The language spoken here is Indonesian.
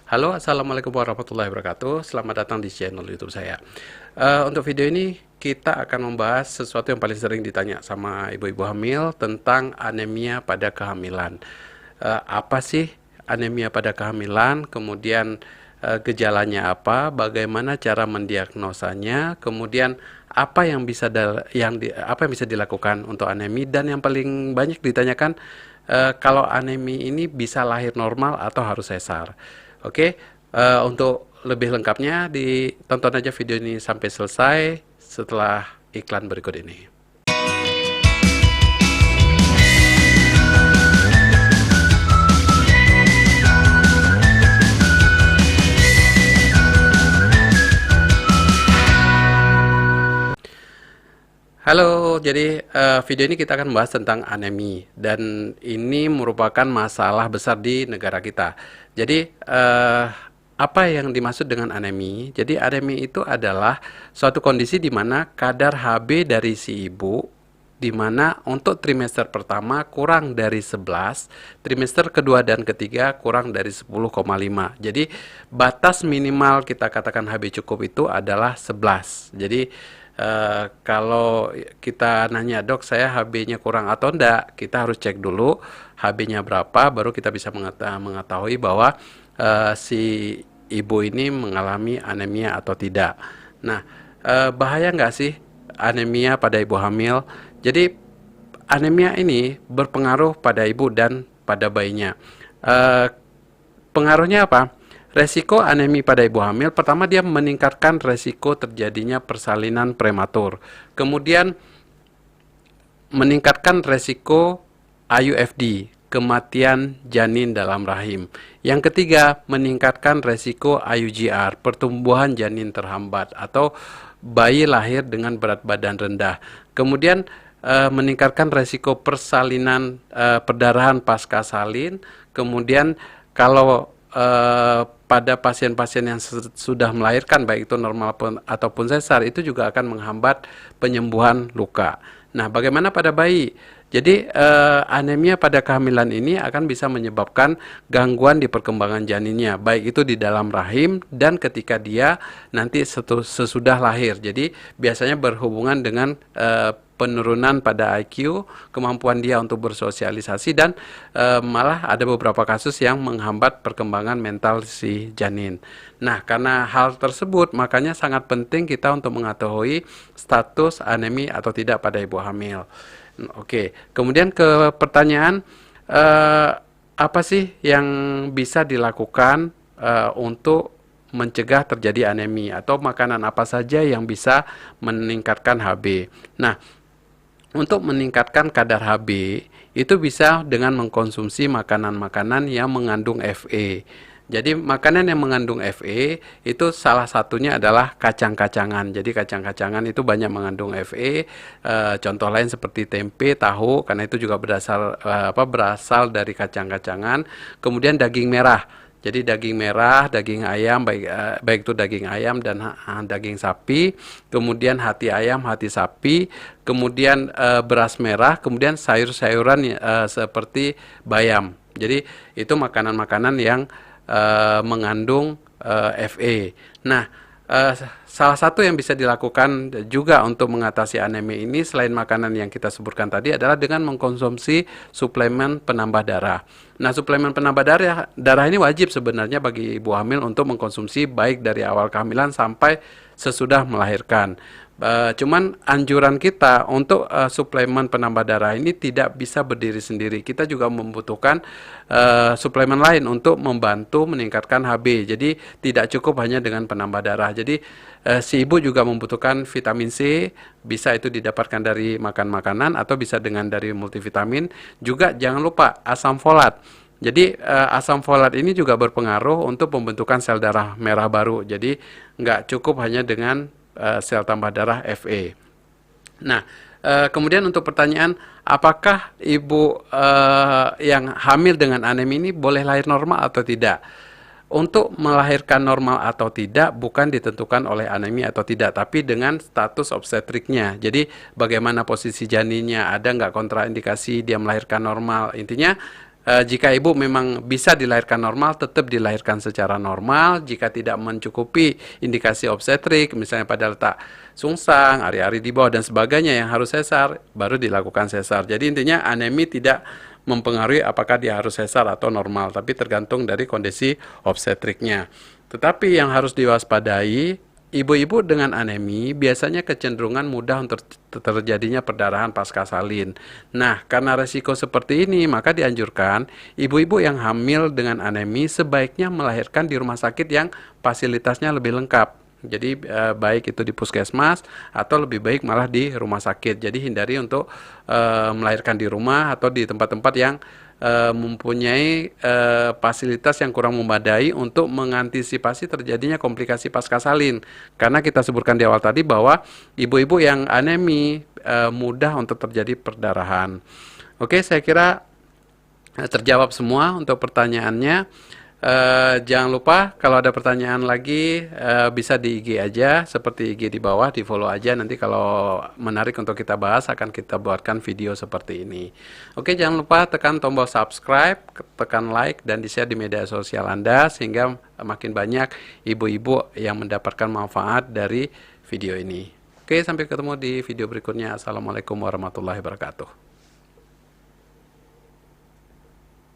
Halo, Assalamualaikum warahmatullahi wabarakatuh. Selamat datang di channel YouTube saya. Untuk video ini kita akan membahas sesuatu yang paling sering ditanya sama ibu-ibu hamil tentang anemia pada kehamilan. Apa sih anemia pada kehamilan? Kemudian gejalanya apa? Bagaimana cara mendiagnosanya? Kemudian apa yang bisa dilakukan untuk anemi? Dan yang paling banyak ditanyakan, kalau anemi ini bisa lahir normal atau harus sesar? Oke, untuk lebih lengkapnya ditonton aja video ini sampai selesai setelah iklan berikut ini. Halo, jadi video ini kita akan membahas tentang anemi dan ini merupakan masalah besar di negara kita. Jadi apa yang dimaksud dengan anemi? Jadi anemi itu adalah suatu kondisi di mana kadar Hb dari si ibu di mana untuk trimester pertama kurang dari 11, trimester kedua dan ketiga kurang dari 10,5. Jadi batas minimal kita katakan Hb cukup itu adalah 11. Jadi kalau kita nanya, dok saya HB-nya kurang atau enggak, kita harus cek dulu HB-nya berapa, baru kita bisa mengetahui bahwa si ibu ini mengalami anemia atau tidak. Nah, bahaya nggak sih anemia pada ibu hamil? Jadi anemia ini berpengaruh pada ibu dan pada bayinya. Pengaruhnya apa? Resiko anemi pada ibu hamil, pertama dia meningkatkan resiko terjadinya persalinan prematur. Kemudian meningkatkan resiko IUFD, kematian janin dalam rahim. Yang ketiga, meningkatkan resiko IUGR, pertumbuhan janin terhambat atau bayi lahir dengan berat badan rendah. Kemudian meningkatkan resiko persalinan perdarahan pasca salin. Kemudian kalau pada pasien-pasien yang sudah melahirkan, baik itu normal ataupun sesar, itu juga akan menghambat penyembuhan luka. Nah, bagaimana pada bayi? Jadi anemia pada kehamilan ini akan bisa menyebabkan gangguan di perkembangan janinnya, baik itu di dalam rahim dan ketika dia nanti sesudah lahir. Jadi biasanya berhubungan dengan penurunan pada IQ, kemampuan dia untuk bersosialisasi, dan malah ada beberapa kasus yang menghambat perkembangan mental si janin. Nah, karena hal tersebut, makanya sangat penting kita untuk mengetahui status anemi atau tidak pada ibu hamil. Oke, kemudian ke pertanyaan, apa sih yang bisa dilakukan untuk mencegah terjadi anemi, atau makanan apa saja yang bisa meningkatkan Hb? Nah, untuk meningkatkan kadar Hb itu bisa dengan mengkonsumsi makanan-makanan yang mengandung Fe. Jadi makanan yang mengandung Fe itu salah satunya adalah kacang-kacangan. Jadi kacang-kacangan itu banyak mengandung Fe. Contoh lain seperti tempe, tahu, karena itu juga berasal dari kacang-kacangan. Kemudian daging merah. Jadi daging merah, daging ayam, baik itu daging ayam dan daging sapi, kemudian hati ayam, hati sapi, kemudian beras merah, kemudian sayur-sayuran seperti bayam. Jadi itu makanan-makanan yang mengandung Fe. Nah, salah satu yang bisa dilakukan juga untuk mengatasi anemia ini selain makanan yang kita sebutkan tadi adalah dengan mengkonsumsi suplemen penambah darah. Nah, suplemen penambah darah ini wajib sebenarnya bagi ibu hamil untuk mengkonsumsi baik dari awal kehamilan sampai sesudah melahirkan. Cuman anjuran kita untuk suplemen penambah darah ini tidak bisa berdiri sendiri. Kita juga membutuhkan suplemen lain untuk membantu meningkatkan Hb. Jadi tidak cukup hanya dengan penambah darah. Jadi si ibu juga membutuhkan vitamin C, bisa itu didapatkan dari makan makanan atau bisa dengan dari multivitamin. Juga jangan lupa asam folat. Jadi asam folat ini juga berpengaruh untuk pembentukan sel darah merah baru. Jadi nggak cukup hanya dengan sel tambah darah Fe. Nah, kemudian untuk pertanyaan, apakah ibu yang hamil dengan anemi ini boleh lahir normal atau tidak? Untuk melahirkan normal atau tidak bukan ditentukan oleh anemi atau tidak, tapi dengan status obstetriknya. Jadi bagaimana posisi janinnya, ada nggak kontraindikasi dia melahirkan normal. Intinya Jika ibu memang bisa dilahirkan normal, tetap dilahirkan secara normal. Jika tidak mencukupi indikasi obstetrik, misalnya pada letak sungsang, ari-ari di bawah dan sebagainya yang harus sesar, baru dilakukan sesar. Jadi intinya anemi tidak mempengaruhi apakah dia harus sesar atau normal, tapi tergantung dari kondisi obstetriknya. Tetapi yang harus diwaspadai, ibu-ibu dengan anemi biasanya kecenderungan mudah untuk terjadinya perdarahan pasca salin. Nah, karena resiko seperti ini, maka dianjurkan ibu-ibu yang hamil dengan anemi sebaiknya melahirkan di rumah sakit yang fasilitasnya lebih lengkap. Jadi baik itu di puskesmas atau lebih baik malah di rumah sakit. Jadi hindari untuk melahirkan di rumah atau di tempat-tempat yang mempunyai fasilitas yang kurang memadai untuk mengantisipasi terjadinya komplikasi pasca salin. Karena kita sebutkan di awal tadi bahwa ibu-ibu yang anemi mudah untuk terjadi perdarahan. Oke, saya kira terjawab semua untuk pertanyaannya. Jangan lupa kalau ada pertanyaan lagi bisa di IG aja, seperti IG di bawah, di follow aja. Nanti kalau menarik untuk kita bahas akan kita buatkan video seperti ini. Oke, jangan lupa tekan tombol subscribe, tekan like dan di-share di media sosial Anda sehingga makin banyak ibu-ibu yang mendapatkan manfaat dari video ini. Oke, sampai ketemu di video berikutnya. Assalamualaikum warahmatullahi wabarakatuh.